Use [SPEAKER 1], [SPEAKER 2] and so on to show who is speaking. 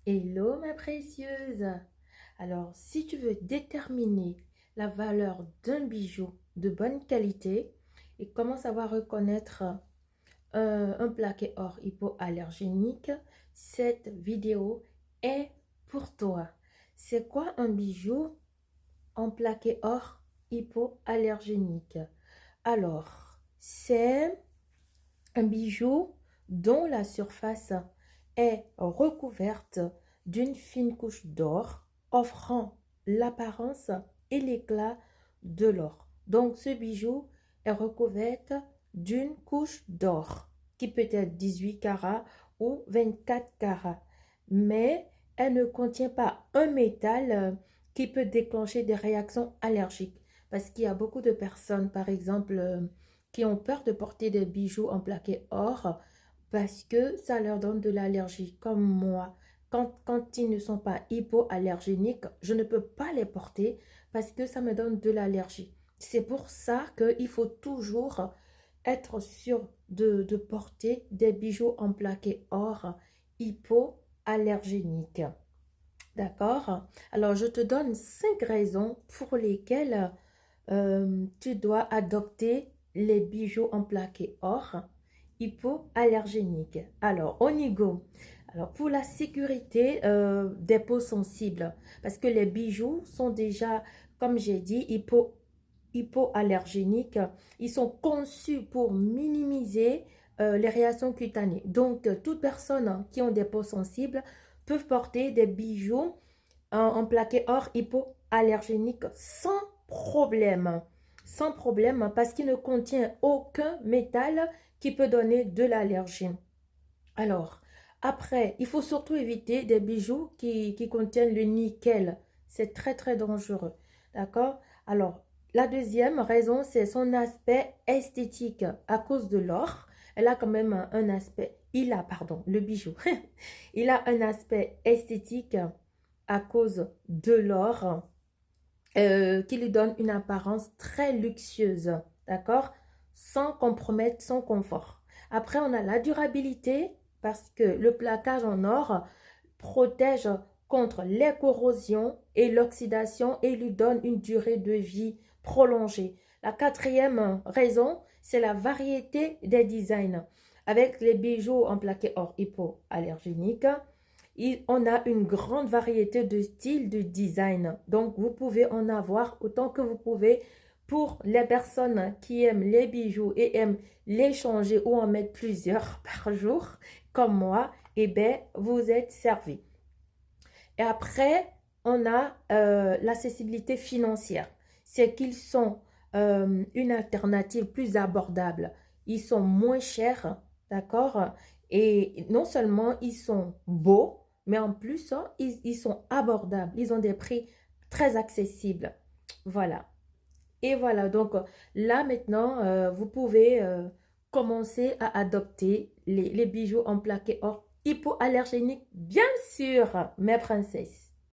[SPEAKER 1] Hello ma précieuse. Alors, si tu veux déterminer la valeur d'un bijou de bonne qualité et comment savoir reconnaître un plaqué or hypoallergénique, cette vidéo est pour toi. C'est quoi un bijou en plaqué or hypoallergénique? Alors, c'est un bijou dont la surface est recouverte d'une fine couche d'or, offrant l'apparence et l'éclat de l'or. Donc, ce bijou est recouvert d'une couche d'or qui peut être 18 carats ou 24 carats. Mais elle ne contient pas un métal qui peut déclencher des réactions allergiques. Parce qu'il y a beaucoup de personnes, par exemple, qui ont peur de porter des bijoux en plaqué or parce que ça leur donne de l'allergie, comme moi. Quand ils ne sont pas hypoallergéniques, je ne peux pas les porter parce que ça me donne de l'allergie. C'est pour ça qu'il faut toujours être sûr de porter des bijoux en plaqué or hypoallergéniques. D'accord? Alors, je te donne 5 raisons pour lesquelles tu dois adopter les bijoux en plaqué or hypoallergéniques. Alors, on y go. Alors, pour la sécurité des peaux sensibles, parce que les bijoux sont déjà, comme j'ai dit, hypoallergéniques. Ils sont conçus pour minimiser les réactions cutanées. Donc, toute personne qui ont des peaux sensibles peuvent porter des bijoux en plaqué or hypoallergénique sans problème. Sans problème parce qu'il ne contient aucun métal qui peut donner de l'allergie. Alors, après, il faut surtout éviter des bijoux qui contiennent le nickel. C'est très, très dangereux. D'accord? Alors, la deuxième raison, c'est son aspect esthétique à cause de l'or. Elle a quand même un aspect, le bijou. Il a un aspect esthétique à cause de l'or qui lui donne une apparence très luxueuse, d'accord? Sans compromettre son confort. Après, on a la durabilité parce que le plaquage en or protège contre les corrosions et l'oxydation et lui donne une durée de vie prolongée. La quatrième raison, c'est la variété des designs. Avec les bijoux en plaqué or hypoallergénique, on a une grande variété de styles de design. Donc, vous pouvez en avoir autant que vous pouvez. Pour les personnes qui aiment les bijoux et aiment les changer ou en mettre plusieurs par jour, comme moi, eh bien, vous êtes servis. Et après, on a l'accessibilité financière. C'est qu'ils sont une alternative plus abordable. Ils sont moins chers, d'accord? Et non seulement ils sont beaux, mais en plus, hein, ils sont abordables. Ils ont des prix très accessibles. Voilà. Et voilà, donc là maintenant, vous pouvez commencer à adopter les bijoux en plaqué or hypoallergéniques, bien sûr, mes princesses.